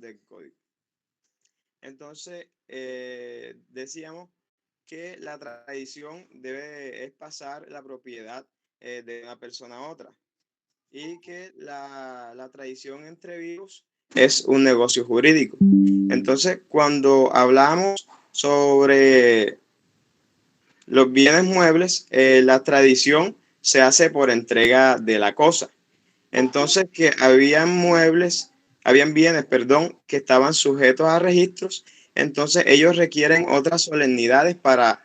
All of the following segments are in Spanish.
del código. Entonces, decíamos que la tradición es pasar la propiedad de una persona a otra y que la tradición entre vivos es un negocio jurídico. Entonces, cuando hablamos sobre los bienes muebles, la tradición se hace por entrega de la cosa. Entonces, que habían bienes, que estaban sujetos a registros, entonces ellos requieren otras solemnidades para,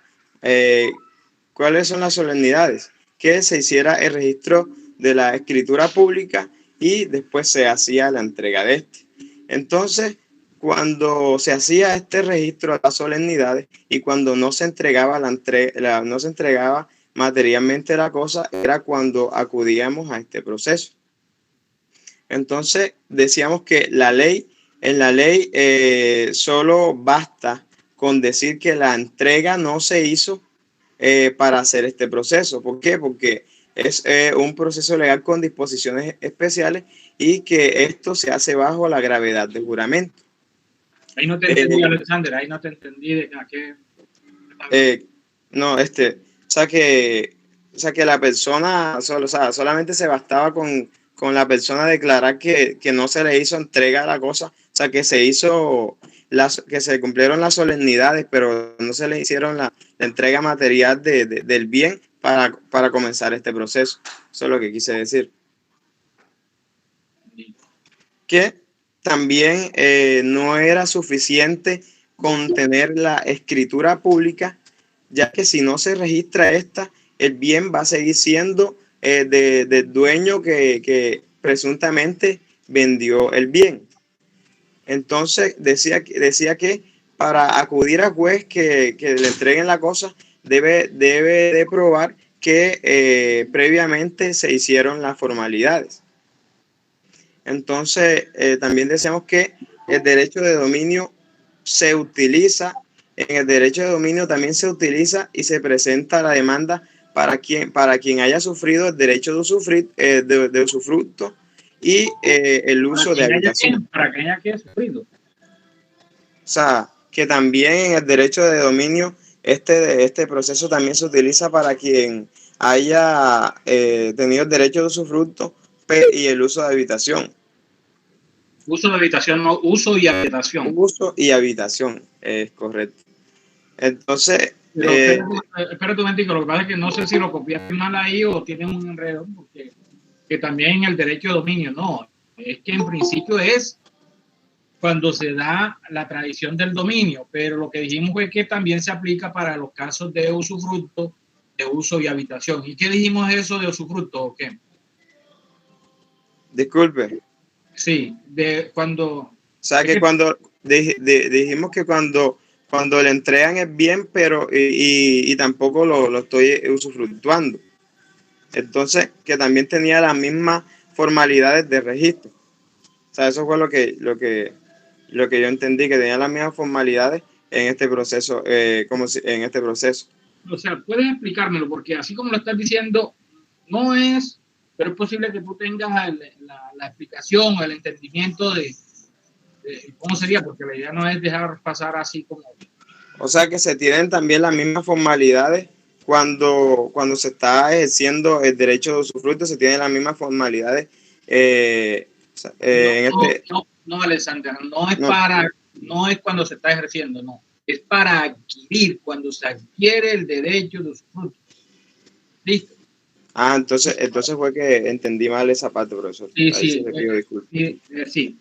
¿cuáles son las solemnidades? Que se hiciera el registro de la escritura pública y después se hacía la entrega de este. Entonces, cuando se hacía este registro de las solemnidades y cuando no se entregaba no se entregaba materialmente la cosa, era cuando acudíamos a este proceso. Entonces, decíamos que en la ley solo basta con decir que la entrega no se hizo para hacer este proceso. ¿Por qué? Porque es un proceso legal con disposiciones especiales y que esto se hace bajo la gravedad del juramento. Ahí no te entendí, Alexander, ahí no te entendí de a qué. No, o sea que la persona, solamente se bastaba con la persona declarar que no se le hizo entrega a la cosa, o sea que que se cumplieron las solemnidades, pero no se le hicieron la entrega material del bien para comenzar este proceso. Eso es lo que quise decir. Que también no era suficiente con tener la escritura pública, ya que si no se registra esta, el bien va a seguir siendo del dueño que presuntamente vendió el bien. Entonces decía que para acudir a juez que le entreguen la cosa, debe de probar que previamente se hicieron las formalidades. Entonces, también decíamos que el derecho de dominio se utiliza, en el derecho de dominio también se utiliza y se presenta la demanda para quien haya sufrido el derecho de usufructo y el uso de habitación. Para quien haya sufrido. O sea, que también en el derecho de dominio este proceso también se utiliza para quien haya tenido el derecho de usufructo y el uso de habitación. Uso de habitación, no, uso y habitación. Uso y habitación, es correcto. Entonces... Pero espérate un momentico, lo que pasa es que no sé si lo copiaste mal ahí o tienen un enredo, porque que también el derecho de dominio, no, es que en principio es cuando se da la tradición del dominio, pero lo que dijimos fue que también se aplica para los casos de usufructo, de uso y habitación. ¿Y qué dijimos eso de usufructo o qué? Disculpe. Sí, de cuando... O sea, que cuando dijimos que cuando le entregan es bien, pero y tampoco lo estoy usufructuando. Entonces, que también tenía las mismas formalidades de registro. O sea, eso fue lo que yo entendí, que tenía las mismas formalidades en este proceso, en este proceso. O sea, puedes explicármelo, porque así como lo estás diciendo, no es, pero es posible que tú tengas la explicación, el entendimiento de cómo sería, porque la idea no es dejar pasar así como... O sea, que se tienen también las mismas formalidades cuando se está ejerciendo el derecho de usufructo, se tienen las mismas formalidades. No, Alexander, no es cuando se está ejerciendo, no. Es para adquirir, cuando se adquiere el derecho de usufructo. ¿Listo? Ah, entonces fue que entendí mal esa parte, profesor. Sí, ahí sí. Sí.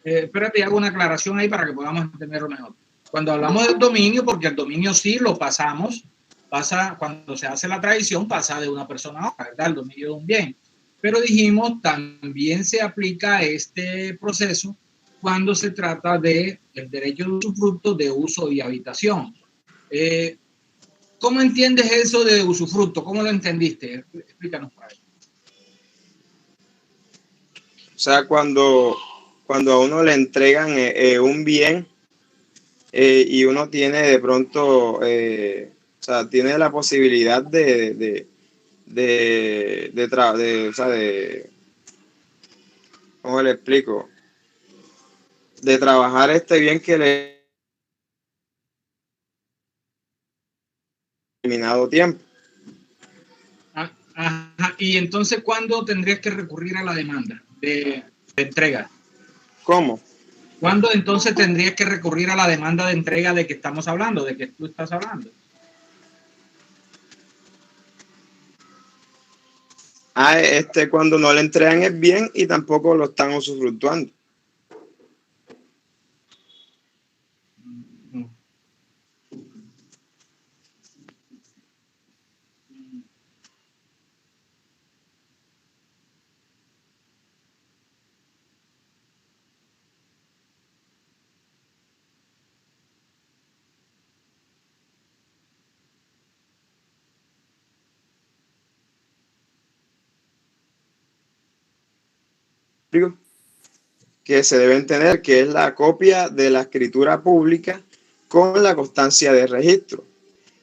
Espérate, hago una aclaración ahí para que podamos entenderlo mejor. Cuando hablamos del dominio, porque el dominio sí lo pasamos, cuando se hace la tradición, pasa de una persona a otra, ¿verdad? El dominio de un bien. Pero dijimos, también se aplica este proceso cuando se trata de el derecho de usufructo de uso y habitación. ¿Cómo entiendes eso de usufructo? ¿Cómo lo entendiste? Explícanos para eso. O sea, cuando a uno le entregan un bien y uno tiene de pronto, o sea, tiene la posibilidad ¿cómo le explico? de trabajar este bien que le determinado tiempo. Ajá. Y entonces, ¿cuándo tendrías que recurrir a la demanda de entrega? ¿Cómo? ¿Cuándo entonces tendrías que recurrir a la demanda de entrega de que estamos hablando, de que tú estás hablando? Cuando no le entregan el bien y tampoco lo están usufructuando. Que se deben tener, que es la copia de la escritura pública con la constancia de registro.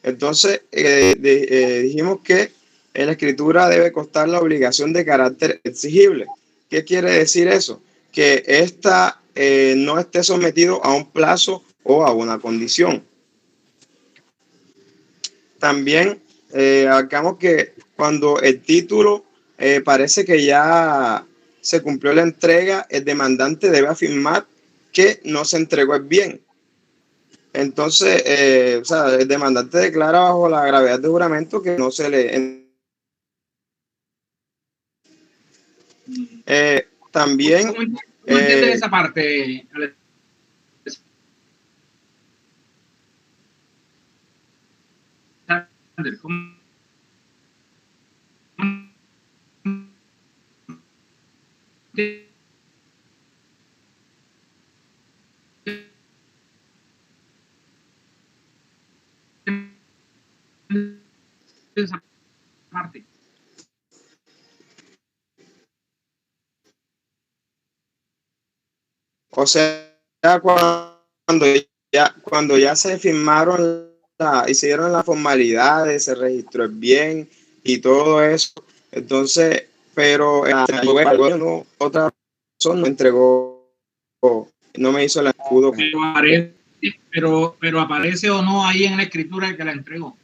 Entonces, dijimos que en la escritura debe constar la obligación de carácter exigible. ¿Qué quiere decir eso? Que ésta no esté sometido a un plazo o a una condición. También acabamos que cuando el título parece que ya se cumplió la entrega, el demandante debe afirmar que no se entregó el bien. Entonces, o sea, el demandante declara bajo la gravedad de juramento que no se le... también... ¿Cómo entiendes esa parte, Alexander? ¿Cómo? Esa parte. O sea, cuando ya se firmaron hicieron las formalidades, se registró el bien y todo eso, entonces, pero no, otra persona no entregó, no me hizo el escudo. Pero aparece o no ahí en la escritura que la entregó.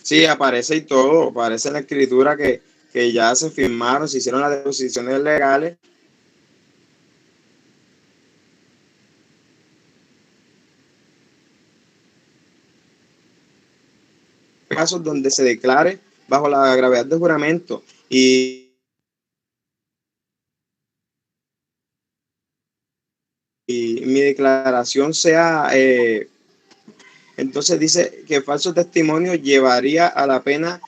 Sí, aparece y todo, aparece en la escritura que ya se firmaron, se hicieron las deposiciones legales. Casos donde se declare bajo la gravedad de juramento y mi declaración sea, entonces dice que falso testimonio llevaría a la pena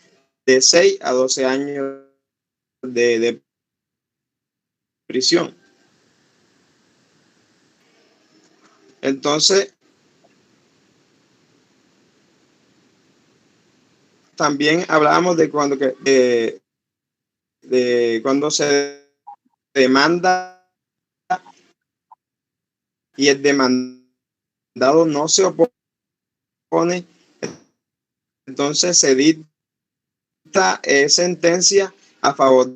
de 6 a 12 años de prisión. Entonces, también hablábamos de cuando se demanda y el demandado no se opone, entonces se dicta sentencia a favor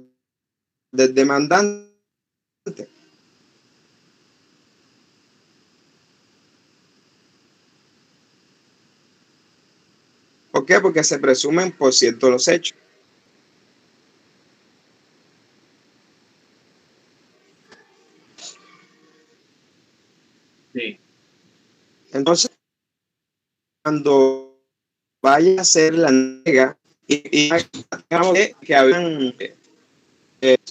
del demandante. ¿Por qué? Porque se presumen por cierto los hechos. Sí. Entonces, cuando vaya a hacer la entrega y que habían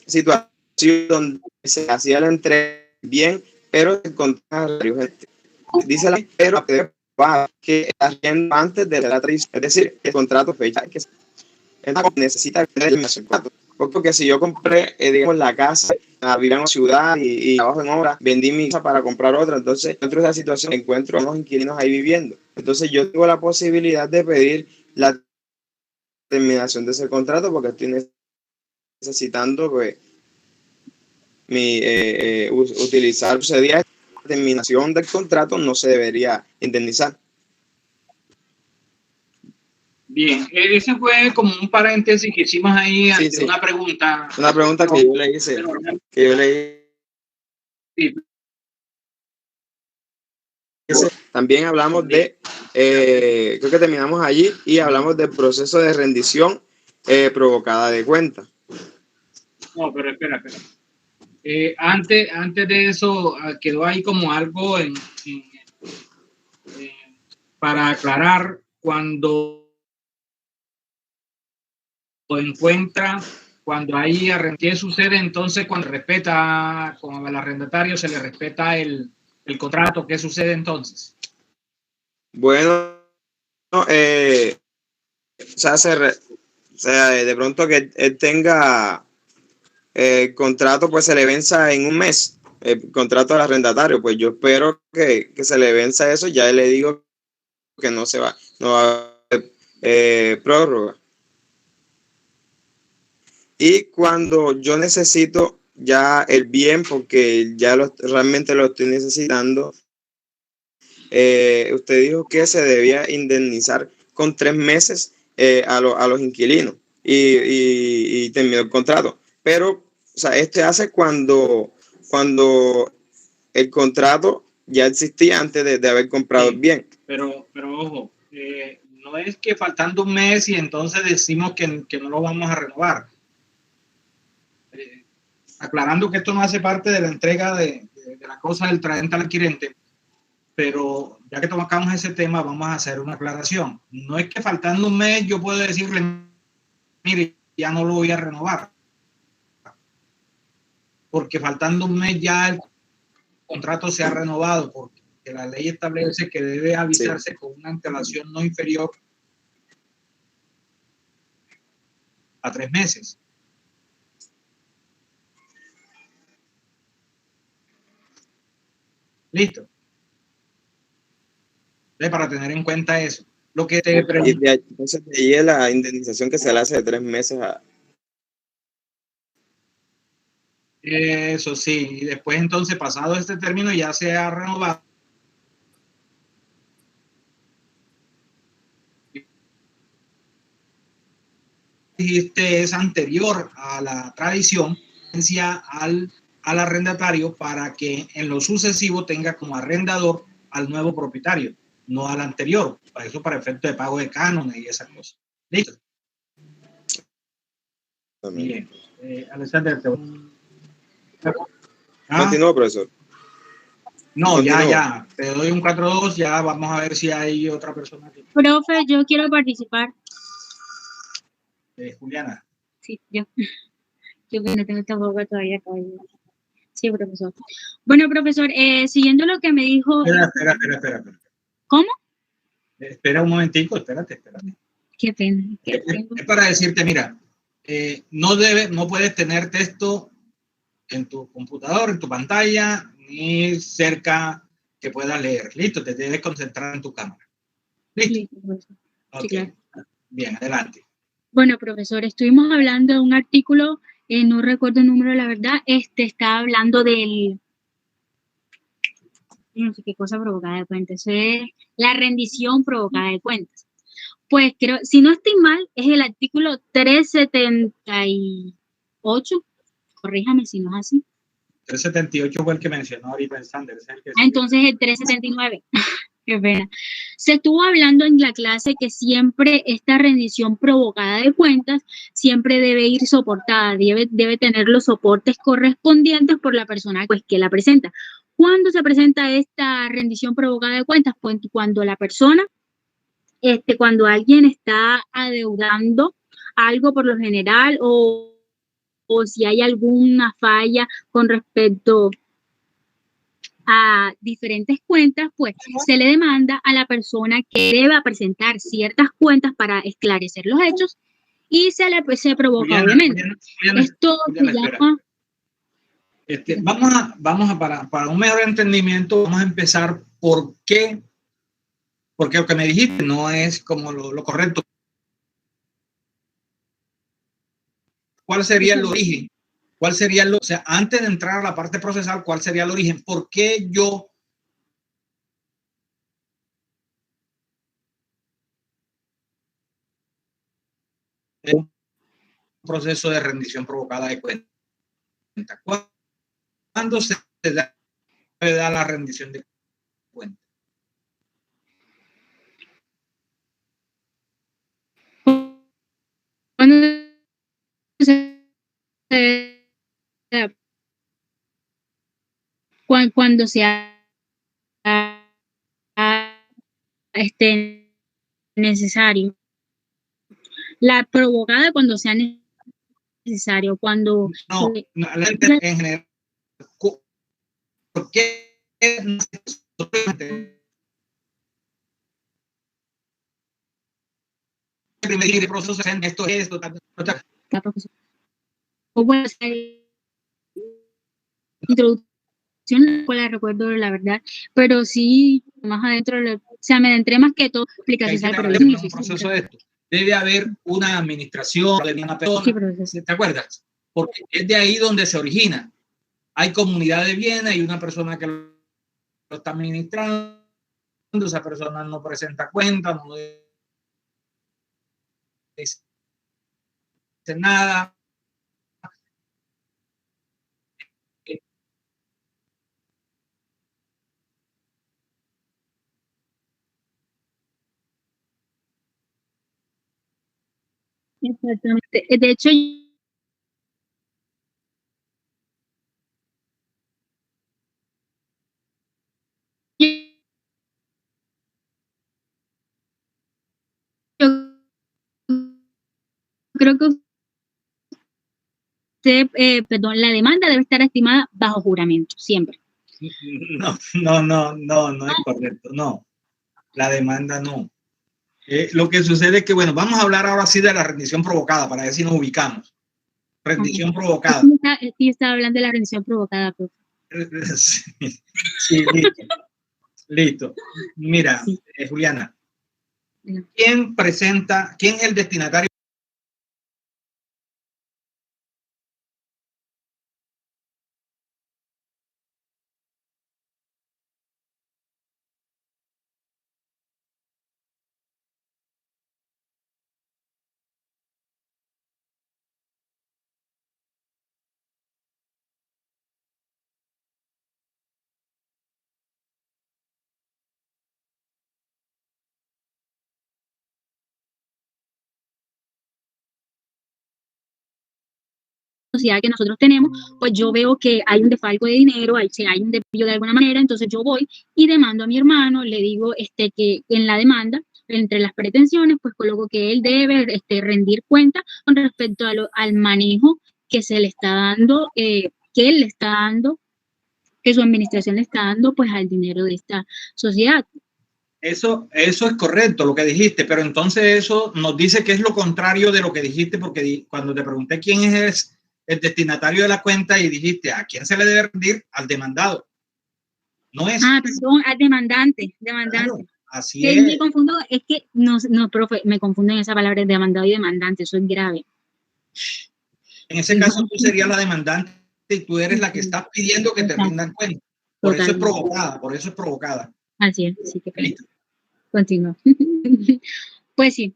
situaciones donde se hacía la entrega bien, pero se encontraba gente. Dice la pero que antes de la tradición, es decir, el contrato fecha que necesita el contrato. Porque si yo compré, digamos, la casa, vivía en una ciudad y trabajo en obra, vendí mi casa para comprar otra, entonces dentro de esa situación encuentro a unos inquilinos ahí viviendo. Entonces yo tengo la posibilidad de pedir la terminación de ese contrato porque estoy necesitando pues, utilizar ese día de terminación del contrato, no se debería indemnizar. Bien, ese fue como un paréntesis que hicimos ahí ante Sí. una pregunta. Una pregunta que yo le hice. Sí, también hablamos de, creo que terminamos allí y hablamos del proceso de rendición provocada de cuenta. No, pero espera. Antes de eso, quedó ahí como algo para aclarar cuando encuentra, cuando hay ¿qué sucede entonces cuando respeta, con el arrendatario se le respeta el contrato? ¿Qué sucede entonces? Bueno, o sea, de pronto que él tenga el contrato, pues se le venza en un mes, el contrato del arrendatario, pues yo espero que se le venza eso, ya le digo que no va a haber prórroga. Y cuando yo necesito ya el bien, porque ya realmente lo estoy necesitando, usted dijo que se debía indemnizar con 3 meses a los inquilinos y terminó el contrato. Pero, o sea, hace cuando el contrato ya existía antes de haber comprado el bien. Pero ojo, no es que faltando un mes y entonces decimos que no lo vamos a renovar. Aclarando que esto no hace parte de la entrega de la cosa del traente al adquirente, pero ya que tocamos ese tema, vamos a hacer una aclaración. No es que faltando un mes yo puedo decirle, mire, ya no lo voy a renovar, porque faltando un mes ya el contrato se ha renovado, porque la ley establece que debe avisarse con una antelación no inferior a 3 meses. Listo. Para tener en cuenta eso. Lo que te pregunto. Entonces, de ahí es la indemnización que se le hace de 3 meses a... Eso sí, y después entonces, pasado este término, ya se ha renovado. Este es anterior a la tradición al arrendatario para que en lo sucesivo tenga como arrendador al nuevo propietario, no al anterior. Para eso, para efecto de pago de cánones y esas cosas. ¿Listo? Bien. Alexander, Continúo, profesor. No, continúo. Ya. Te doy un 4-2, ya vamos a ver si hay otra persona aquí. Profe, yo quiero participar. Juliana. Sí, yo. Yo que no tengo tampoco todavía cabello. Sí, profesor. Bueno, profesor, siguiendo lo que me dijo... Espera. ¿Cómo? Espera un momentico, espérate. Qué pena. Es para decirte, mira, no puedes tener texto en tu computador, en tu pantalla, ni cerca que puedas leer. Listo, te debes concentrar en tu cámara. ¿Listo? Listo, okay. Sí, claro. Bien, adelante. Bueno, profesor, estuvimos hablando de un artículo, no recuerdo el número, la verdad, está hablando del... No sé qué cosa provocada de cuentas, eso es la rendición provocada de cuentas. Pues creo, si no estoy mal, es el artículo 378, corríjame si no es así. 378 fue el que mencionó ahorita el Sanders. Entonces el 379. Qué pena. Se estuvo hablando en la clase que siempre esta rendición provocada de cuentas siempre debe ir soportada, debe tener los soportes correspondientes por la persona pues, que la presenta. ¿Cuándo se presenta esta rendición provocada de cuentas? Pues cuando la persona, cuando alguien está adeudando algo por lo general o si hay alguna falla con respecto a diferentes cuentas, pues se le demanda a la persona que deba presentar ciertas cuentas para esclarecer los hechos y se provoca, Juliana, obviamente. Esto se llama... Vamos a para un mejor entendimiento, vamos a empezar por qué, porque lo que me dijiste no es como lo correcto. ¿Cuál sería el origen? ¿Cuál sería o sea, antes de entrar a la parte procesal, cuál sería el origen? ¿Por qué yo un proceso de rendición provocada de cuenta? ¿Cuándo se da la rendición de cuenta? Cuando se, cuando sea necesario. La provocada cuando sea necesario, cuando... No, en general, ¿por qué el proceso en esto, o bueno, introducción, pues la recuerdo la verdad, pero sí, más adentro, o sea, me adentré más que todo explicación al problema. Un proceso de esto. Debe haber una administración de una persona, ¿te acuerdas? Porque es de ahí donde se origina. Hay comunidad de bienes, hay una persona que lo está administrando, esa persona no presenta cuenta, no dice nada. Exactamente. De hecho, yo creo que usted, perdón, la demanda debe estar estimada bajo juramento, siempre. No es correcto, no. La demanda no. Lo que sucede es que, bueno, vamos a hablar ahora sí de la rendición provocada para ver si nos ubicamos. Rendición provocada. Sí, estaba hablando de la rendición provocada, profe. Sí, listo. Mira, sí. Juliana, ¿quién es el destinatario? Sociedad que nosotros tenemos, pues yo veo que hay un desfalco de dinero, hay un desvío de alguna manera, entonces yo voy y demando a mi hermano, le digo que en la demanda, entre las pretensiones, pues coloco que él debe rendir cuenta con respecto al manejo que se le está dando, que él le está dando, que su administración le está dando, pues al dinero de esta sociedad. Eso es correcto lo que dijiste, pero entonces eso nos dice que es lo contrario de lo que dijiste, porque cuando te pregunté quién es el destinatario de la cuenta y dijiste a quién se le debe rendir, al demandado. No es. Ah, perdón, al demandante. Claro, así es. Me confundo, es que no, profe, me confundo en esa palabra de demandado y demandante, eso es grave. En ese caso tú serías la demandante y tú eres la que estás pidiendo que te rindan cuenta. Por eso es provocada, Así es, sí, que continúa. Pues sí.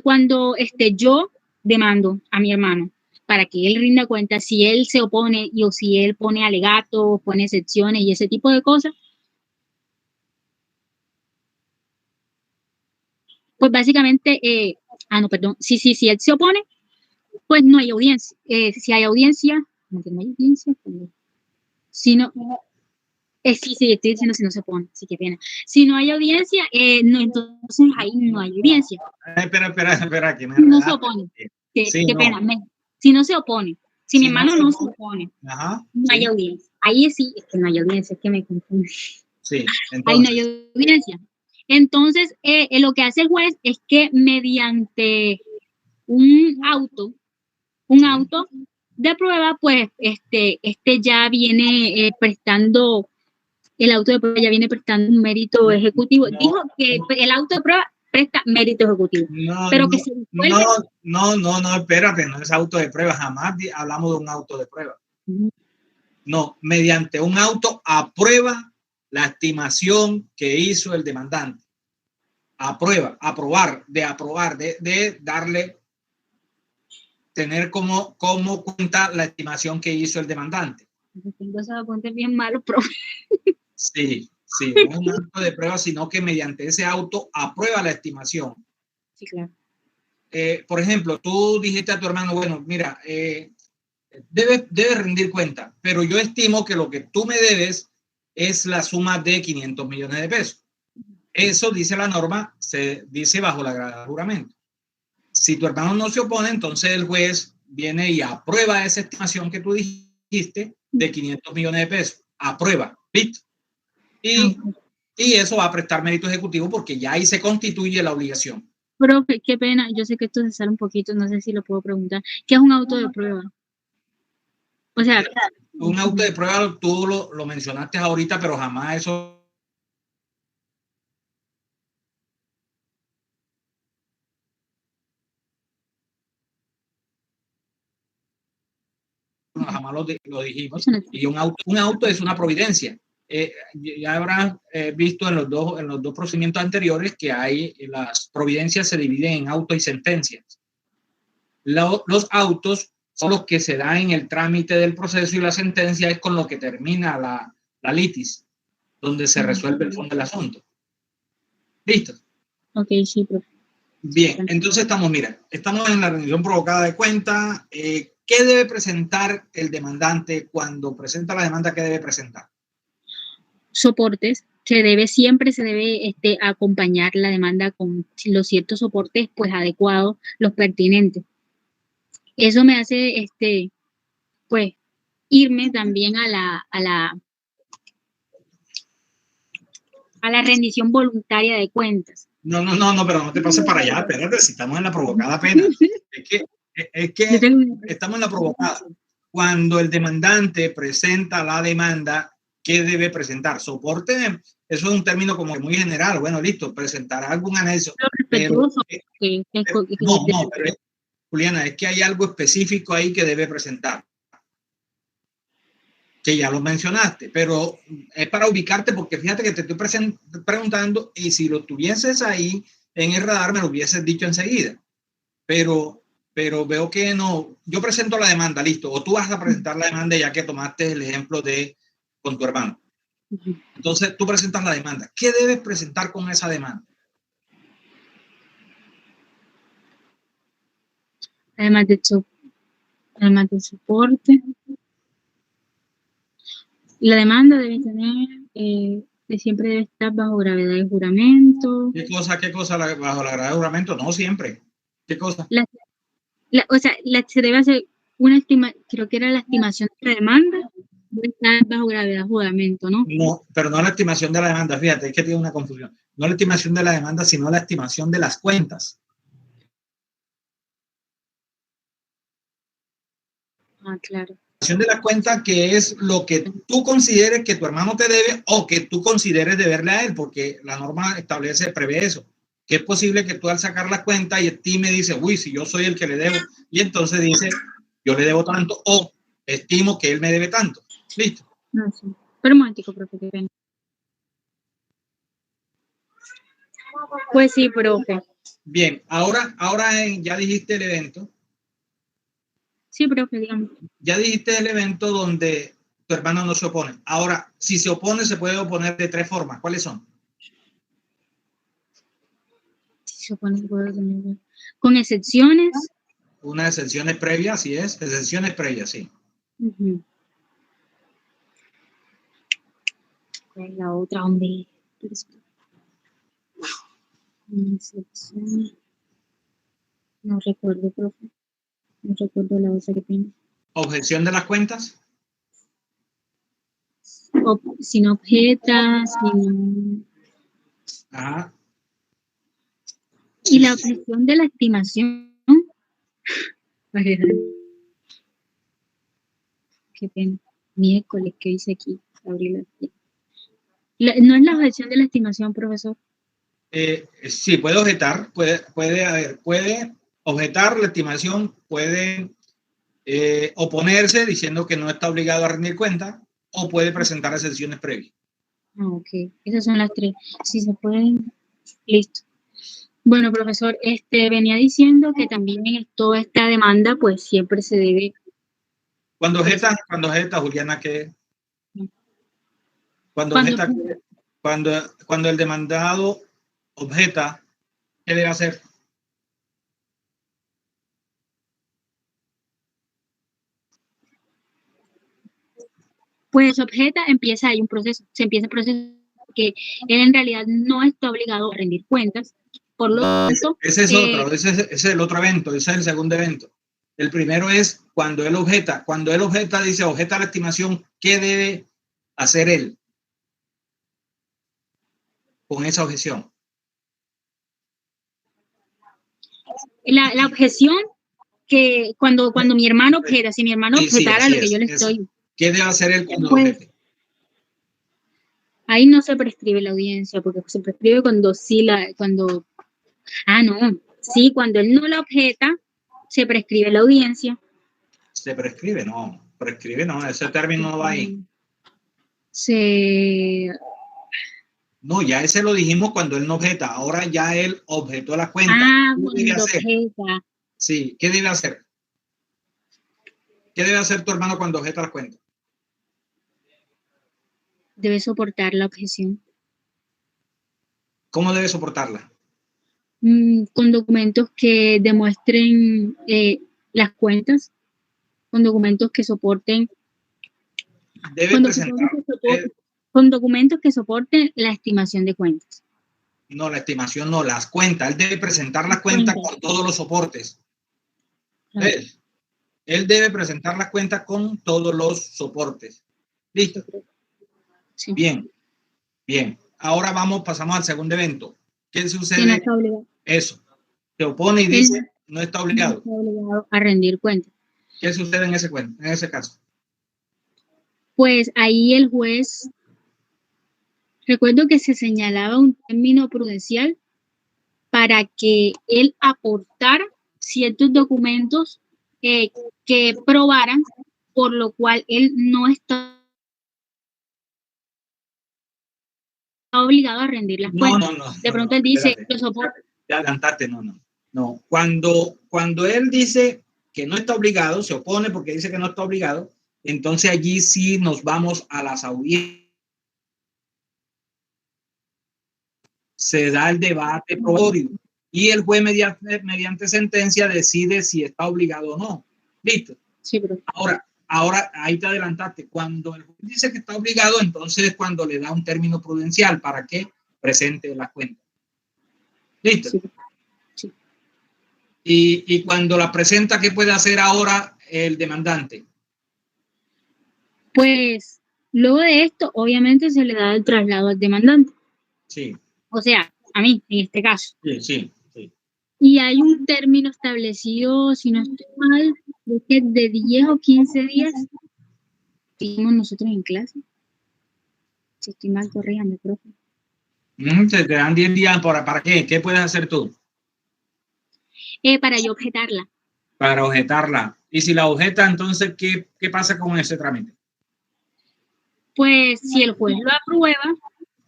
Cuando yo demando a mi hermano para que él rinda cuenta, si él se opone o si él pone alegatos, pone excepciones y ese tipo de cosas, pues básicamente, si él se opone, pues no hay audiencia. Si hay audiencia, no hay audiencia, si no, sí, estoy diciendo si no se opone, sí que pena. Si no hay audiencia, no, entonces ahí no hay audiencia. Espera, que me no se opone. Sí, qué pena. Si no se opone, si mi hermano no se opone, ajá, no hay audiencia. Ahí sí, es que no hay audiencia, es que me confundo. Sí, entonces. Ahí no hay audiencia. Entonces, lo que hace el juez es que mediante un auto de prueba, pues, ya viene prestando, el auto de prueba ya viene prestando un mérito ejecutivo. Dijo que el auto de prueba presta mérito ejecutivo. Pero que se disuelve. No, espérate, no es auto de prueba, jamás hablamos de un auto de prueba. No, mediante un auto aprueba la estimación que hizo el demandante. Aprobar, de darle, tener como cuenta la estimación que hizo el demandante. Tengo esos apuntes bien malos, profe. Sí, no es un auto de prueba, sino que mediante ese auto aprueba la estimación. Sí, claro. por ejemplo, tú dijiste a tu hermano, bueno, mira, debe rendir cuenta, pero yo estimo que lo que tú me debes es la suma de 500 millones de pesos. Eso dice la norma, se dice bajo la grada de juramento. Si tu hermano no se opone, entonces el juez viene y aprueba esa estimación que tú dijiste de 500 millones de pesos. Aprueba, ¿listo? Y eso va a prestar mérito ejecutivo porque ya ahí se constituye la obligación. Profe, qué pena, yo sé que esto se sale un poquito, no sé si lo puedo preguntar. ¿Qué es un auto de prueba? O sea, un auto de prueba, tú lo mencionaste ahorita, pero jamás eso jamás lo dijimos. Y un auto es una providencia. Ya habrás visto en los dos procedimientos anteriores que hay las providencias se dividen en autos y sentencias. Los autos son los que se dan en el trámite del proceso y la sentencia es con lo que termina la litis, donde se resuelve el fondo del asunto. ¿Listo? Ok, sí, profe. Bien, entonces estamos en la rendición provocada de cuenta. ¿Qué debe presentar el demandante cuando presenta la demanda? ¿Qué debe presentar? Soportes. Siempre se debe acompañar la demanda con los ciertos soportes pues adecuados, los pertinentes. Eso me hace pues irme también a la rendición voluntaria de cuentas. No, pero no te pases para allá, espérate, si estamos en la provocada apenas. Es que estamos en la provocada. Cuando el demandante presenta la demanda, ¿qué debe presentar? Soporte, eso es un término como muy general. Bueno, listo, presentará algún anexo. Pero, Juliana, es que hay algo específico ahí que debe presentar. Que ya lo mencionaste, pero es para ubicarte porque fíjate que te estoy preguntando y si lo tuvieses ahí en el radar me lo hubieses dicho enseguida, pero veo que no. Yo presento la demanda, listo, o tú vas a presentar la demanda ya que tomaste el ejemplo con tu hermano. Entonces tú presentas la demanda. ¿Qué debes presentar con esa demanda? Además de soporte. La demanda debe tener, siempre debe estar bajo gravedad de juramento. ¿Qué cosa bajo la gravedad de juramento? No siempre. ¿Qué cosa? Se debe hacer una creo que era la estimación de la demanda, debe estar bajo gravedad de juramento, ¿no? No, pero no la estimación de la demanda, fíjate, es que tiene una confusión. No la estimación de la demanda, sino la estimación de las cuentas. Ah, claro. De la cuenta, que es lo que tú consideres que tu hermano te debe o que tú consideres deberle a él, porque la norma prevé eso, que es posible que tú al sacar la cuenta y estime, dice, uy, si yo soy el que le debo, y entonces dice, yo le debo tanto o estimo que él me debe tanto. Listo. No, sí. Pero un momentico, profe, qué pena. Pues sí, profe. Bien, ahora ya dijiste el evento. Sí, profe, digamos. Ya dijiste el evento donde tu hermano no se opone. Ahora, si se opone, se puede oponer de 3 formas. ¿Cuáles son? Si se opone, se puede oponer. Con excepciones. Unas excepciones previas, sí es. Excepciones previas, sí. ¿Cuál es la otra? ¿Dónde? No recuerdo, profe. No recuerdo la otra que tiene. ¿Objeción de las cuentas? Sin objetas, sin... Ajá. Y la objeción de la estimación. Qué pena. Miércoles, ¿qué dice aquí? Abril. ¿No es la objeción de la estimación, profesor? Sí, puede objetar, puede objetar la estimación, puede oponerse diciendo que no está obligado a rendir cuenta o puede presentar excepciones previas. Ah, ok. Esas son las 3. Si se pueden, listo. Bueno, profesor, venía diciendo que también toda esta demanda, pues siempre se debe... Cuando objeta, Juliana, ¿qué? Cuando el demandado objeta, ¿qué debe hacer? Pues objeta, empieza ahí un proceso, se empieza el proceso que él en realidad no está obligado a rendir cuentas, por lo tanto... Ese es otro, ese es el otro evento, ese es el segundo evento. El primero es cuando él objeta, dice objeta la estimación, ¿qué debe hacer él con esa objeción? La objeción que cuando mi hermano objeta, si mi hermano objetara lo que yo le estoy... ¿Qué debe hacer él cuando pues, objete? Ahí no se prescribe la audiencia, porque se prescribe cuando sí cuando... Ah, no. Sí, cuando él no la objeta, se prescribe la audiencia. ¿Se prescribe? No. Prescribe, no. Ese término no va ahí. No, ya ese lo dijimos cuando él no objeta. Ahora ya él objetó la cuenta. Ah, ¿Qué debe hacer? Objeta. Sí, ¿qué debe hacer? ¿Qué debe hacer tu hermano cuando objeta la cuenta? Debe soportar la objeción. ¿Cómo debe soportarla? Con documentos que demuestren las cuentas, con documentos que soporten. Con documentos que soporten la estimación de cuentas. No, la estimación no, las cuentas. Él debe presentar las cuentas con todos los soportes. Claro. Él debe presentar las cuentas con todos los soportes. ¿Listo? Sí. Bien, bien. Ahora pasamos al segundo evento. ¿Qué sucede? No está obligado. Eso. Se opone y dice, no está obligado. No está obligado a rendir cuentas. ¿Qué sucede en ese caso? Pues ahí el juez, recuerdo que se señalaba un término prudencial para que él aportara ciertos documentos que probaran, por lo cual él no está obligado a rendir las cuentas. No. De pronto él dice, lo soporta. Adelantarte, no. Cuando él dice que no está obligado, se opone porque dice que no está obligado, entonces allí sí nos vamos a las audiencias. Se da el debate probatorio y el juez mediante sentencia decide si está obligado o no. ¿Listo? Sí, pero... Ahora ahí te adelantaste. Cuando el juez dice que está obligado, entonces es cuando le da un término prudencial para que presente la cuenta. ¿Listo? Sí. Sí. Y cuando la presenta, ¿qué puede hacer ahora el demandante? Pues luego de esto, obviamente se le da el traslado al demandante. Sí. O sea, a mí, en este caso. Sí. Y hay un término establecido, si no estoy mal, de 10 o 15 días. Vimos nosotros en clase. Si estoy mal, corrígame, profe. Te dan 10 días ¿para qué? ¿Qué puedes hacer tú? Para yo objetarla. Para objetarla. Y si la objeta, entonces, ¿qué pasa con ese trámite? Pues si el juez lo aprueba.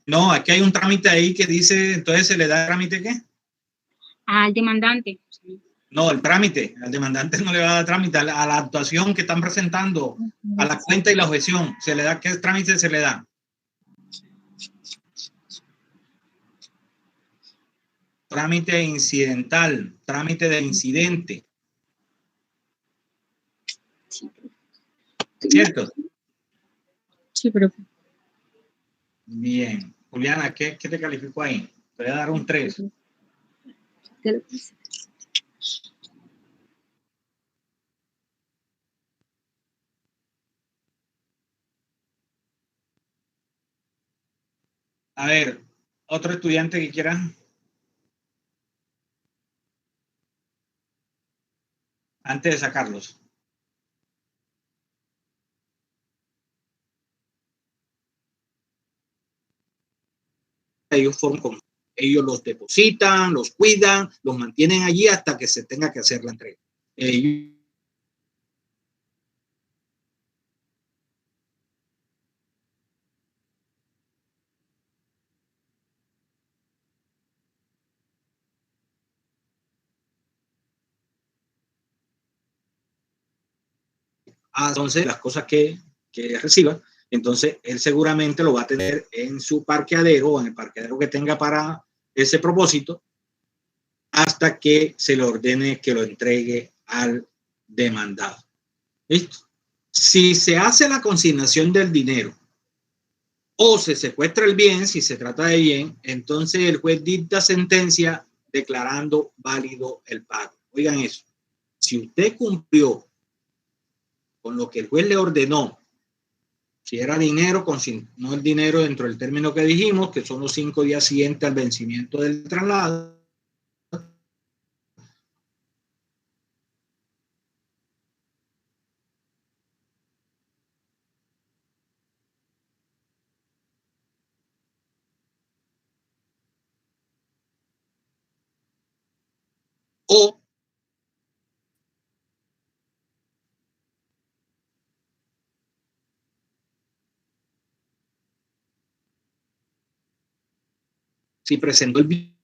No, aquí hay un trámite ahí que dice, entonces se le da el trámite ¿qué? Al demandante. No, el trámite. Al demandante no le va a dar trámite a la actuación que están presentando, a la cuenta y la objeción. ¿Se le da qué trámite se le da? Trámite incidental, trámite de incidente. ¿Cierto? Sí, profe. Bien. Juliana, ¿qué te calificó ahí? Te voy a dar un 3. A ver, otro estudiante que quiera. Antes de sacarlos. Ellos los depositan, los cuidan, los mantienen allí hasta que se tenga que hacer la entrega. Entonces, las cosas que reciba, entonces él seguramente lo va a tener en su parqueadero o en el parqueadero que tenga para ese propósito hasta que se le ordene que lo entregue al demandado. ¿Listo? si se hace la consignación del dinero o se secuestra el bien, si se trata de bien, entonces el juez dicta sentencia declarando válido el pago. Oigan eso. Si usted cumplió con lo que el juez le ordenó, si era dinero, consignó el dinero dentro del término que dijimos, que son los 5 días siguientes al vencimiento del traslado, o si presentó el bien,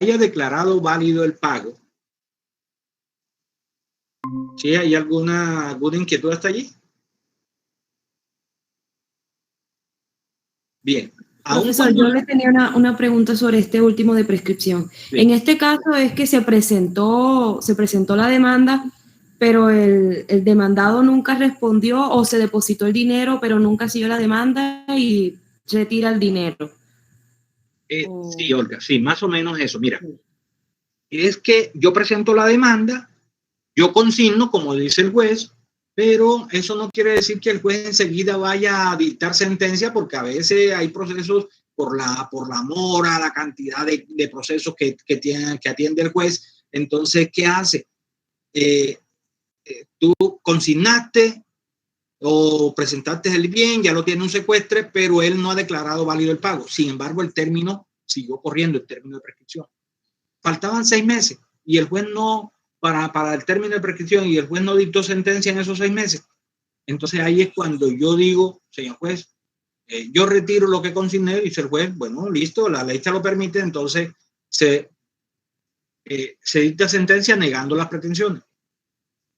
haya declarado válido el pago. ¿Sí? ¿Hay alguna inquietud hasta allí? Bien. Profesor, yo le tenía una pregunta sobre este último de prescripción. Bien. En este caso es que se presentó la demanda, pero el demandado nunca respondió o se depositó el dinero, pero nunca siguió la demanda y retira el dinero. Sí, Olga, sí, más o menos eso. Mira, es que yo presento la demanda, yo consigno, como dice el juez, pero eso no quiere decir que el juez enseguida vaya a dictar sentencia, porque a veces hay procesos por la mora, la cantidad de procesos que atiende el juez. Entonces, ¿qué hace? Tú consignaste o presentaste el bien, ya lo tiene un secuestre, pero él no ha declarado válido el pago. Sin embargo, el término siguió corriendo, el término de prescripción. Faltaban 6 meses y el juez no, para el término de prescripción, y el juez no dictó sentencia en esos 6 meses. Entonces ahí es cuando yo digo, señor juez, yo retiro lo que consigné, dice el juez, bueno, listo, la ley te lo permite, entonces se dicta sentencia negando las pretensiones.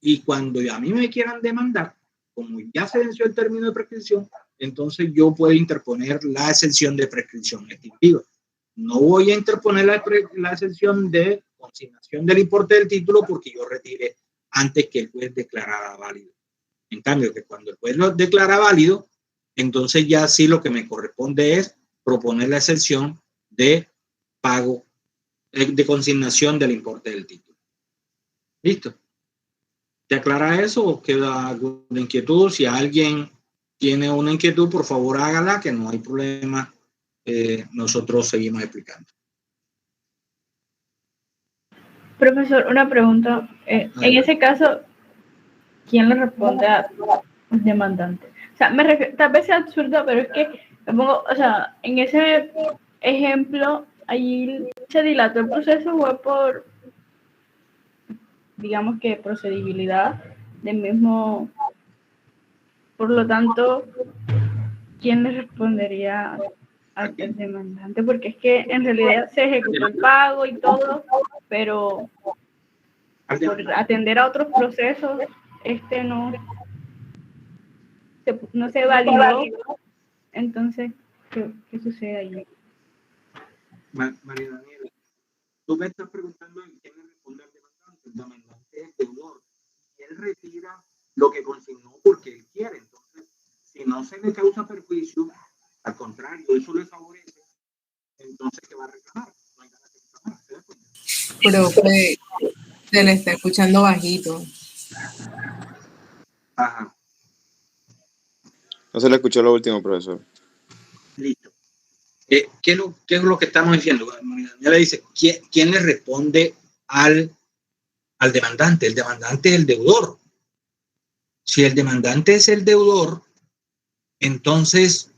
Y cuando a mí me quieran demandar, como ya se venció el término de prescripción, entonces yo puedo interponer la exención de prescripción extintiva. No voy a interponer la exención de consignación del importe del título porque yo retire antes que el juez declarara válido. En cambio, que cuando el juez lo declara válido, entonces ya sí lo que me corresponde es proponer la exención de pago, de consignación del importe del título. ¿Listo? ¿Te aclara eso o queda alguna inquietud? Si alguien tiene una inquietud, por favor hágala, que no hay problema. Nosotros seguimos explicando. Profesor, una pregunta. En ese caso, ¿quién le responde al demandante? O sea, tal vez sea absurdo, pero es que me pongo, o sea, en ese ejemplo, allí se dilató el proceso o por, digamos que procedibilidad del mismo. Por lo tanto, ¿quién le respondería al demandante? Porque es que en realidad se ejecutó el pago y todo, pero por atender a otros procesos, no se validó. Entonces, ¿qué sucede ahí? María Daniela, tú me estás preguntando en quién le responde al demandante. El demandante es el deudor. Y él retira lo que consignó porque él quiere. Entonces, si no se le causa perjuicio, al contrario, eso le favorece, entonces, ¿qué va a reclamar? No hay nada que reclamar. ¿Se da cuenta? Pero se le está escuchando bajito. Ajá. No se le escuchó lo último, profesor. Listo. ¿Qué es lo que estamos diciendo? Ella le dice, ¿quién le responde al demandante? El demandante es el deudor. Si el demandante es el deudor, entonces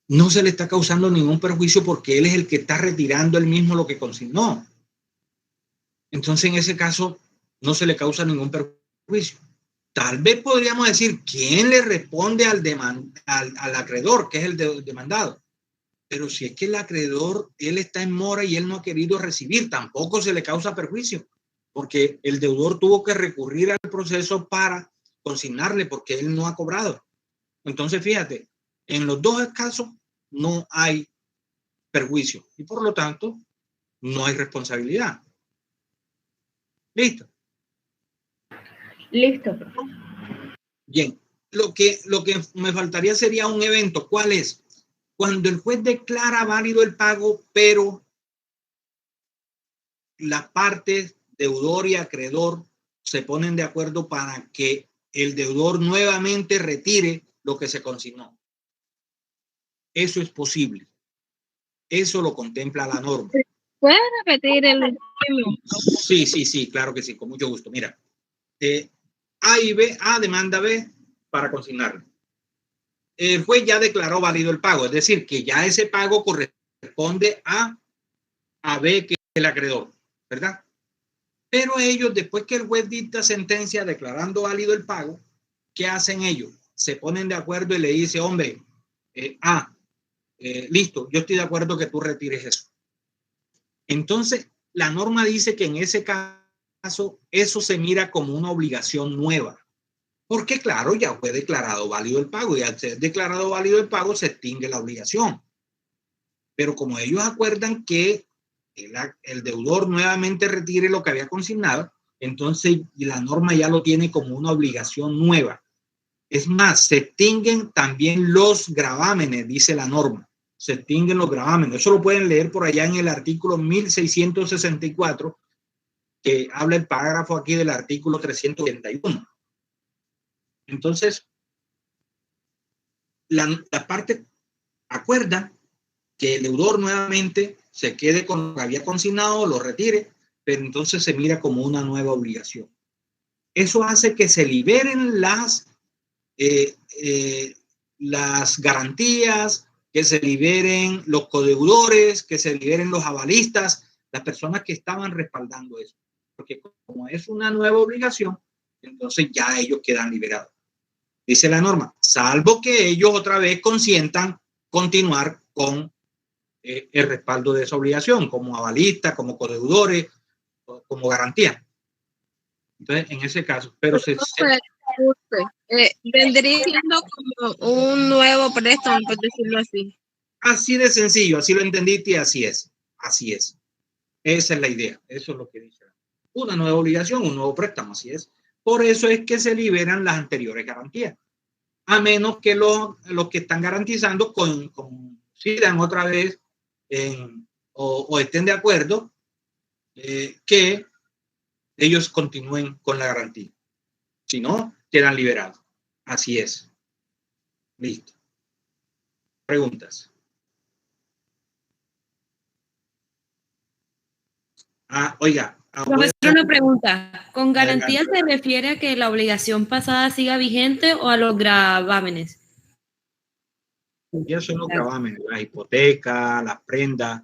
no se le está causando ningún perjuicio porque él es el que está retirando él mismo lo que consignó. Entonces, en ese caso, no se le causa ningún perjuicio. Tal vez podríamos decir, ¿quién le responde al acreedor, que es el demandado? Pero si es que el acreedor, él está en mora y él no ha querido recibir, tampoco se le causa perjuicio, porque el deudor tuvo que recurrir al proceso para consignarle porque él no ha cobrado. Entonces, fíjate, en los dos casos no hay perjuicio y por lo tanto no hay responsabilidad. ¿Listo? Listo, profe. Bien. Lo que me faltaría sería un evento. ¿Cuál es? Cuando el juez declara válido el pago, pero las partes, deudor y acreedor, se ponen de acuerdo para que el deudor nuevamente retire lo que se consignó. Eso es posible. Eso lo contempla la norma. ¿Puedes repetir el último? Sí, claro que sí, con mucho gusto. Mira, A y B, A demanda B para consignarlo. El juez ya declaró válido el pago, es decir, que ya ese pago corresponde a B, que es el acreedor, ¿verdad? Pero ellos, después que el juez dicta sentencia declarando válido el pago, ¿qué hacen ellos? Se ponen de acuerdo y le dice, hombre, listo, yo estoy de acuerdo que tú retires eso. Entonces, la norma dice que en ese caso, eso se mira como una obligación nueva. Porque, claro, ya fue declarado válido el pago y al ser declarado válido el pago se extingue la obligación. Pero como ellos acuerdan que el deudor nuevamente retire lo que había consignado, entonces la norma ya lo tiene como una obligación nueva. Es más, se extinguen también los gravámenes, dice la norma. Se extinguen los gravámenes. Eso lo pueden leer por allá en el artículo 1664, que habla el parágrafo aquí del artículo 381. Entonces, la parte acuerda que el deudor nuevamente se quede con lo que había consignado, lo retire, pero entonces se mira como una nueva obligación. Eso hace que se liberen las garantías, que se liberen los codeudores, que se liberen los avalistas, las personas que estaban respaldando eso. Porque como es una nueva obligación, entonces ya ellos quedan liberados. Dice la norma, salvo que ellos otra vez consientan continuar con el respaldo de esa obligación, como avalistas, como codeudores, como garantía. Entonces, en ese caso, pero vendría siendo como un nuevo préstamo, por decirlo así. Así de sencillo, así lo entendiste y así es. Así es. Esa es la idea. Eso es lo que dice. Una nueva obligación, un nuevo préstamo, así es. Por eso es que se liberan las anteriores garantías. A menos que los que están garantizando coincidan otra vez o estén de acuerdo que ellos continúen con la garantía. Si no, quedan liberados. Así es. Listo. Preguntas. Oiga. Profesor, una pregunta. ¿Con garantía se refiere a que la obligación pasada siga vigente o a los gravámenes? Ya son los gravámenes, la hipoteca, las prendas,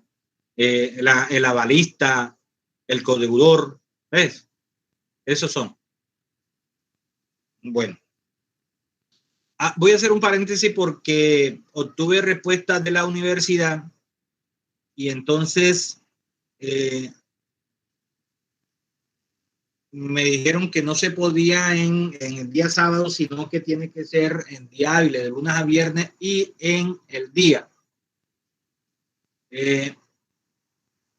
el avalista, el codeudor, ¿ves? Esos son. Bueno. Voy a hacer un paréntesis porque obtuve respuestas de la universidad y entonces me dijeron que no se podía en el día sábado, sino que tiene que ser en día hábil, de lunes a viernes y en el día.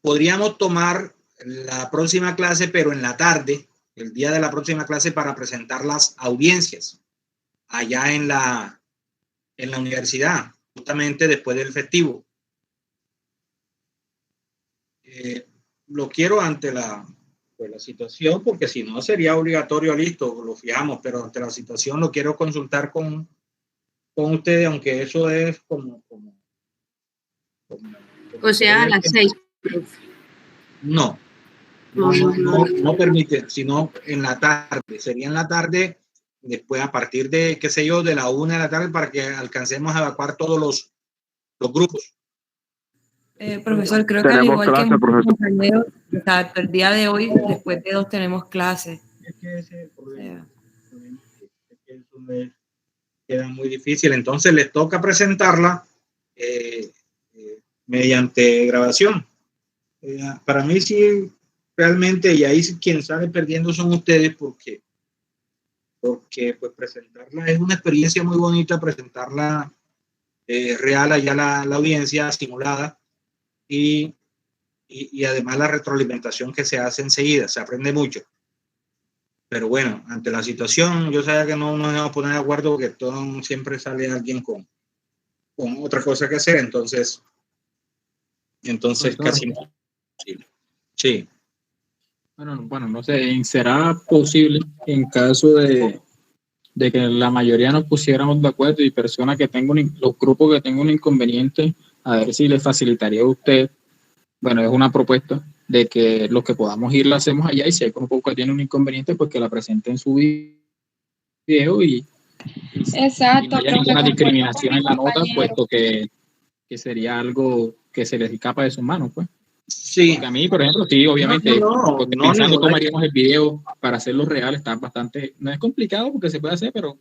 Podríamos tomar la próxima clase, pero en la tarde, el día de la próxima clase, para presentar las audiencias allá en la universidad, justamente después del festivo. Lo quiero ante la situación, porque si no sería obligatorio, listo, lo fijamos, pero ante la situación lo quiero consultar con ustedes, aunque eso es como o sea, a las 6. No permite, sino en la tarde, sería en la tarde, después a partir de, qué sé yo, de la 1 de la tarde, para que alcancemos a evacuar todos los grupos. Profesor, creo que al igual que muchos compañeros, hasta el día de hoy, después de 2 tenemos clases. Es que ese es el problema. Es que eso queda muy difícil. Entonces les toca presentarla mediante grabación. Para mí sí, realmente, y ahí quien sale perdiendo son ustedes, porque pues presentarla es una experiencia muy bonita, presentarla real allá la audiencia simulada. Y además la retroalimentación que se hace enseguida, se aprende mucho. Pero bueno, ante la situación, yo sabía que no nos íbamos a poner de acuerdo porque todo, siempre sale alguien con otra cosa que hacer, entonces casi imposible. Sí. Bueno, no sé, ¿será posible en caso de que la mayoría nos pusiéramos de acuerdo y personas que tengan, los grupos que tengan un inconveniente, a ver si les facilitaría a usted? Bueno, es una propuesta de que los que podamos ir la hacemos allá, y si hay grupo que tiene un inconveniente, pues que la presenten en su video y Exacto, no haya creo que ninguna concuerdo con discriminación mi en la nota, compañero. puesto que sería algo que se les escapa de sus manos, pues. Sí. Porque a mí, por ejemplo, sí, obviamente, porque pensando cómo haríamos el video para hacerlo real, está bastante, no es complicado porque se puede hacer, pero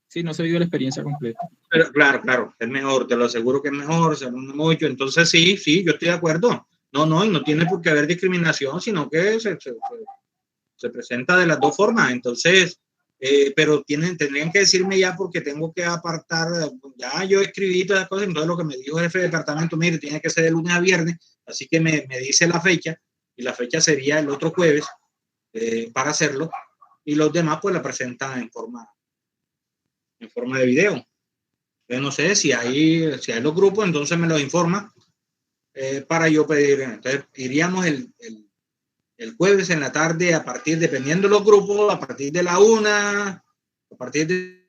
sí, no se vive la experiencia completa. Pero, claro, es mejor, te lo aseguro que es mejor, se alumna mucho, entonces sí, yo estoy de acuerdo. No, y no tiene por qué haber discriminación, sino que se presenta de las dos formas, entonces, pero tendrían que decirme ya porque tengo que apartar, ya yo escribí todas las cosas, entonces lo que me dijo el jefe de departamento, mire, tiene que ser de lunes a viernes, así que me dice la fecha, y la fecha sería el otro jueves para hacerlo, y los demás pues la presentan en forma de video. Yo no sé si hay los grupos, entonces me los informa para yo pedir. Entonces iríamos el jueves en la tarde a partir, dependiendo de los grupos, a partir de la 1, a partir de...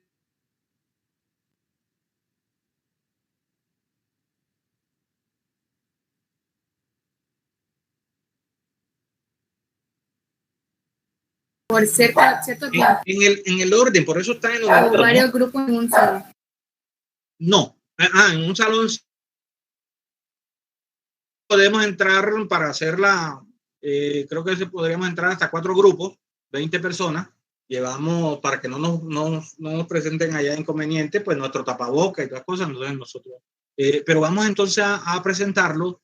Por cierto tiempo. En el orden, por eso está en los varios grupos en un salón. No, en un salón podemos entrar para hacerla, creo que podríamos entrar hasta 4 grupos, 20 personas. Llevamos, para que no nos presenten allá inconvenientes, pues nuestro tapaboca y todas las cosas, entonces nosotros. Pero vamos entonces a presentarlo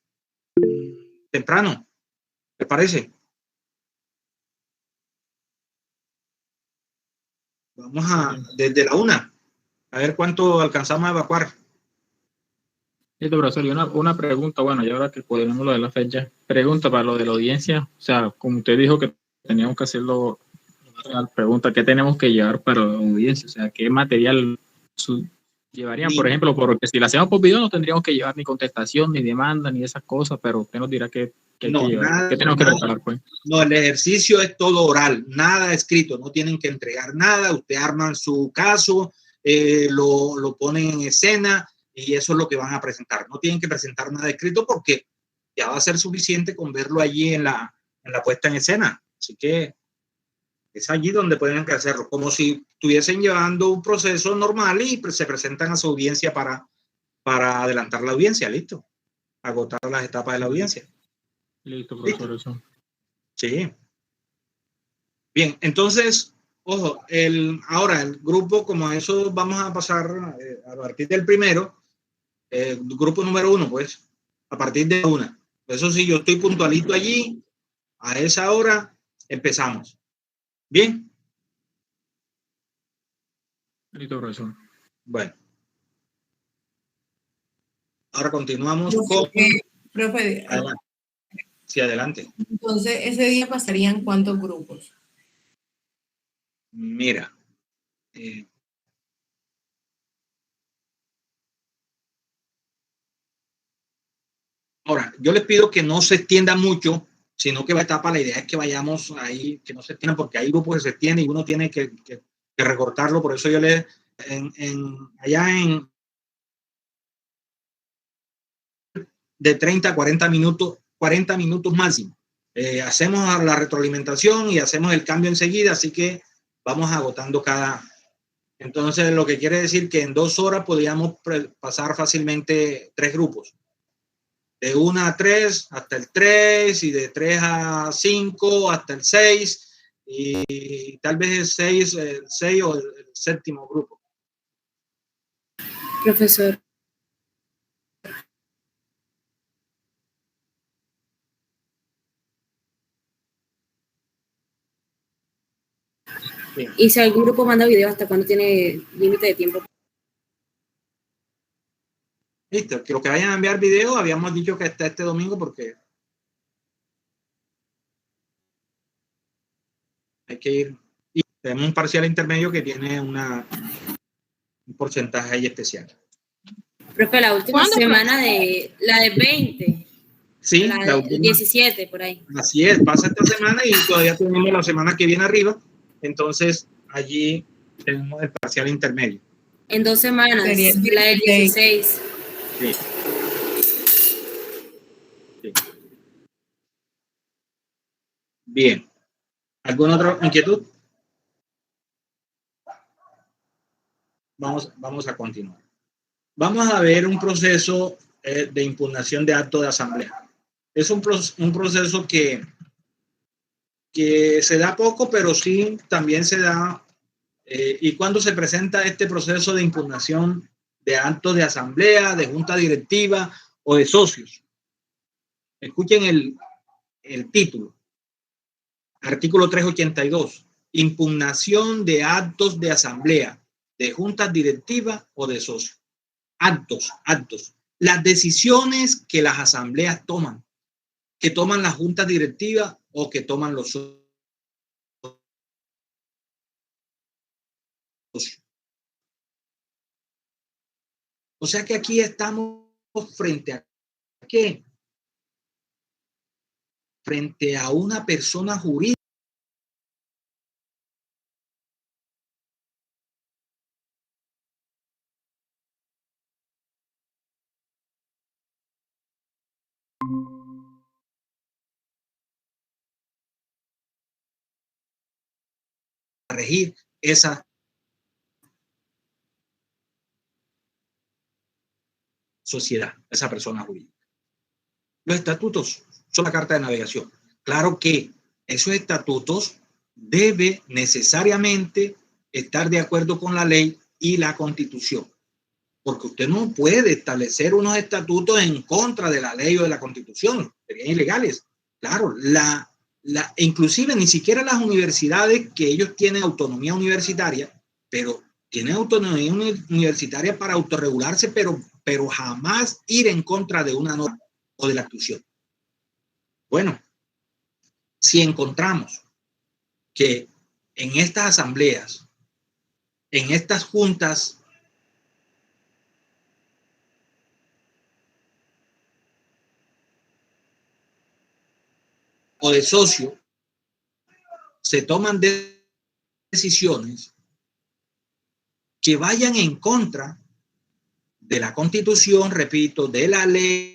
temprano, ¿te parece? Vamos desde la 1, a ver cuánto alcanzamos a evacuar. Listo, profesor, y una pregunta, bueno, y ahora que podemos lo de la fecha, pregunta para lo de la audiencia, o sea, como usted dijo que teníamos que hacerlo, pregunta, ¿qué tenemos que llevar para la audiencia? O sea, ¿qué material llevarían? Por ejemplo, porque si la hacemos por video no tendríamos que llevar ni contestación, ni demanda, ni esas cosas, pero usted nos dirá qué hay que llevar, qué tenemos que preparar, pues. No, el ejercicio es todo oral, nada escrito, no tienen que entregar nada, usted arman su caso, lo ponen en escena, y eso es lo que van a presentar. No tienen que presentar nada escrito porque ya va a ser suficiente con verlo allí en la puesta en escena. Así que es allí donde pueden hacerlo, como si estuviesen llevando un proceso normal y se presentan a su audiencia para adelantar la audiencia, listo. Agotar las etapas de la audiencia. Listo, profesor, eso. Sí. Bien, entonces, ojo, ahora el grupo, como eso vamos a pasar a partir del primero, grupo número 1, pues, a partir de 1. Eso sí, yo estoy puntualito allí, a esa hora empezamos. Bien. Listo, profesor. Bueno. Ahora continuamos con... Profe, adelante. Sí, adelante. Entonces, ese día pasarían ¿cuántos grupos? Mira. Ahora, yo les pido que no se extienda mucho, sino que va a etapa, la idea es que vayamos ahí, que no se extiendan, porque hay grupos que se extienden y uno tiene que recortarlo. Por eso yo allá de 30 a 40 minutos máximo. Hacemos la retroalimentación y hacemos el cambio enseguida, así que vamos agotando cada... Entonces, lo que quiere decir que en 2 horas podríamos pasar fácilmente 3 grupos. De 1 a 3 hasta el 3, y de 3 a 5 hasta el 6, y tal vez el 6 o el 7º grupo. Profesor. Bien. Y si algún grupo manda video, ¿hasta cuándo tiene límite de tiempo? Listo, que los que vayan a enviar video, habíamos dicho que hasta este domingo, porque hay que ir Tenemos un parcial intermedio que tiene un porcentaje ahí especial. Profe, la última ¿Cuándo, semana de la de 20, Sí, la la de última. 17, por ahí. Así es, pasa esta semana y todavía tenemos la semana que viene arriba. Entonces, allí tenemos el parcial intermedio. En 2 semanas, Sería el la del 16. Sí. Sí. Bien. ¿Alguna otra inquietud? Vamos a continuar. Vamos a ver un proceso de impugnación de acto de asamblea. Es un proceso que se da poco, pero sí también se da. ¿Y cuándo se presenta este proceso de impugnación de actos de asamblea, de junta directiva o de socios? Escuchen el título. Artículo 382. Impugnación de actos de asamblea, de juntas directivas o de socios. Actos. Las decisiones que las asambleas toman, que toman las juntas directivas o que toman los socios. O sea que aquí estamos frente a ¿qué? Frente a una persona jurídica. Regir esa sociedad, esa persona jurídica. Los estatutos son la carta de navegación. Claro que esos estatutos deben necesariamente estar de acuerdo con la ley y la Constitución, porque usted no puede establecer unos estatutos en contra de la ley o de la Constitución, serían ilegales. Claro, inclusive ni siquiera las universidades, que ellos tienen autonomía universitaria, pero tienen autonomía universitaria para autorregularse, pero jamás ir en contra de una norma o de la Constitución. Bueno, si encontramos que en estas asambleas, en estas juntas o de socio, se toman decisiones que vayan en contra de la Constitución, repito, de la ley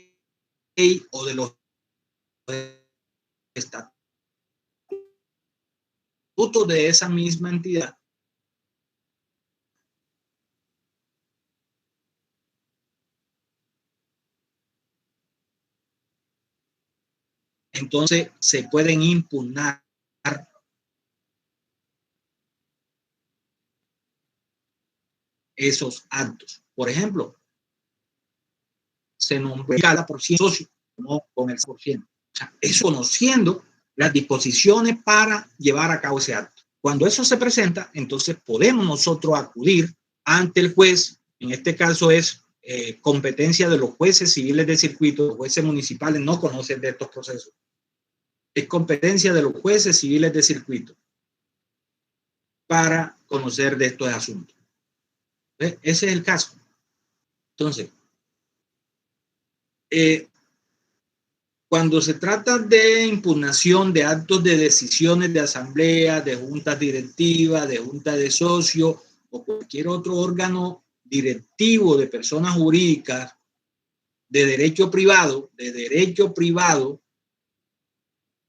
o de los estatutos de esa misma entidad, entonces se pueden impugnar esos actos. Por ejemplo, se nombra cada por ciento socio, no con el 100%. O sea, eso conociendo las disposiciones para llevar a cabo ese acto. Cuando eso se presenta, entonces podemos nosotros acudir ante el juez. En este caso es competencia de los jueces civiles de circuito. Los jueces municipales no conocen de estos procesos. Es competencia de los jueces civiles de circuito para conocer de estos asuntos. ¿Ves? Ese es el caso. Entonces, cuando se trata de impugnación de actos de decisiones de asamblea, de juntas directivas, de junta de socios o cualquier otro órgano directivo de personas jurídicas de derecho privado,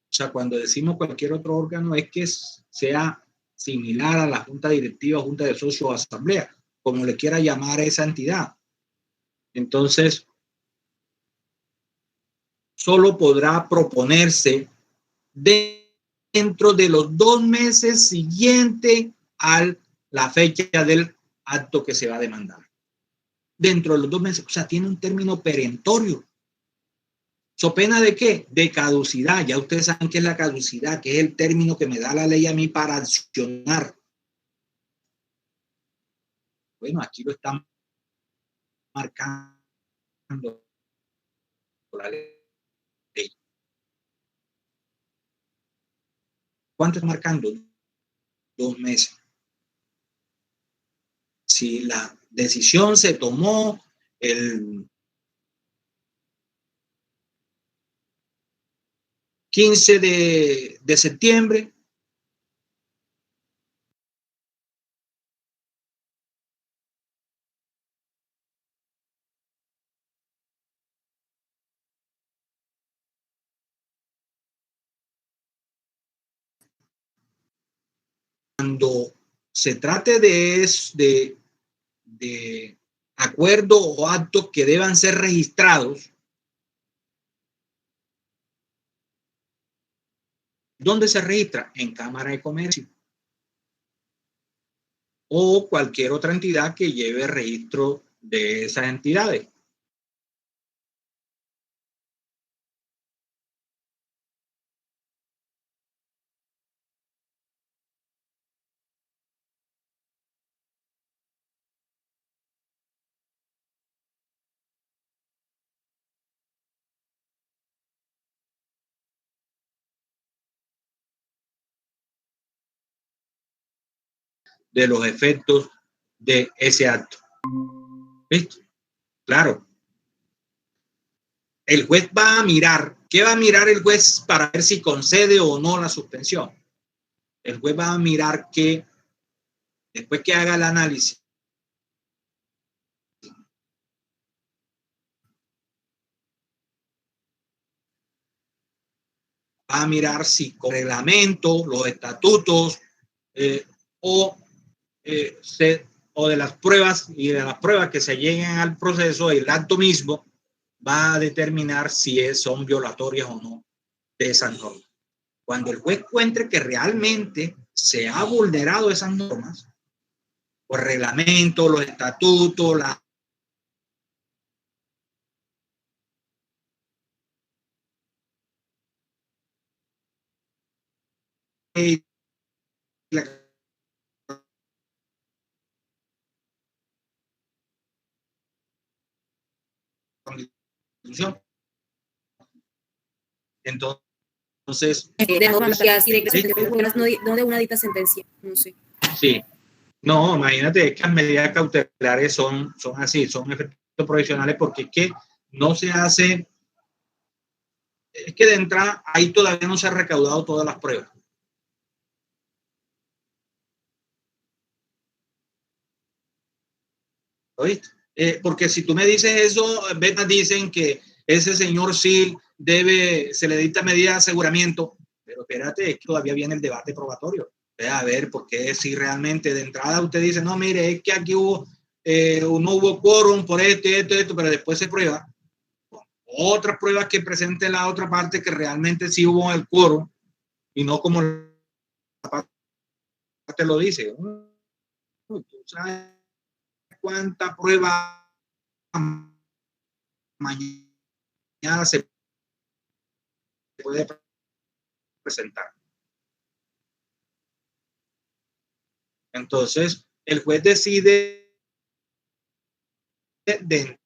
o sea, cuando decimos cualquier otro órgano es que sea similar a la junta directiva, junta de socios o asamblea, como le quiera llamar a esa entidad. Entonces, solo podrá proponerse dentro de los 2 meses siguientes a la fecha del acto que se va a demandar. Dentro de los 2 meses, o sea, tiene un término perentorio. ¿So pena de qué? De caducidad. Ya ustedes saben qué es la caducidad, que es el término que me da la ley a mí para accionar. Bueno, aquí lo están marcando la ley. ¿Cuánto está marcando? 2 meses. Si la decisión se tomó el 15 de septiembre, cuando se trate de acuerdos o actos que deban ser registrados, ¿dónde se registra? En Cámara de Comercio o cualquier otra entidad que lleve registro de esas entidades. De los efectos de ese acto. ¿Listo? Claro. El juez va a mirar. ¿Qué va a mirar el juez para ver si concede o no la suspensión? El juez va a mirar que, después que haga el análisis, va a mirar si con reglamento, los estatutos o de las pruebas y de las pruebas que se lleguen al proceso, el acto mismo va a determinar si son violatorias o no de esas normas. Cuando el juez encuentre que realmente se ha vulnerado esas normas, los reglamentos, los estatutos, la Constitución. Entonces, no de una dita sentencia, no sé. Sí, no, imagínate que las medidas cautelares son así, son efectos provisionales, porque es que no se hace, es que de entrada ahí todavía no se han recaudado todas las pruebas. ¿Oíste? Porque si tú me dices eso, Betas dicen que ese señor Sil se le dicta medida de aseguramiento, pero espérate, es que todavía viene el debate probatorio. A ver, porque si realmente de entrada usted dice, no, mire, es que aquí no hubo quórum por esto, pero después se prueba otras pruebas que presente la otra parte que realmente sí hubo el quórum y no como la parte lo dice. ¿Tú sabes cuánta prueba mañana se puede presentar? Entonces, el juez decide de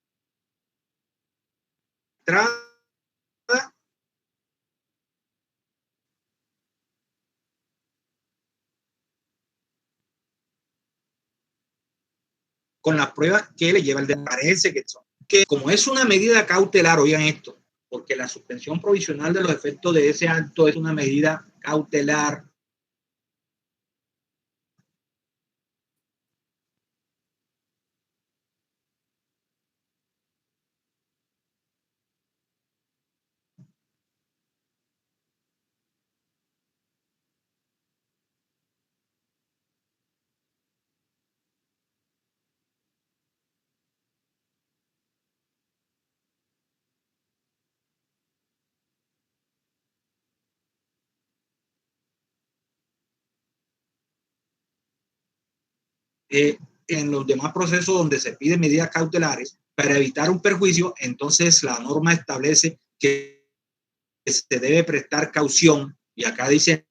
entrada con las pruebas que le lleva el de parece que como es una medida cautelar, oigan esto, porque la suspensión provisional de los efectos de ese acto es una medida cautelar. En los demás procesos donde se piden medidas cautelares para evitar un perjuicio, entonces la norma establece que se debe prestar caución, y acá dice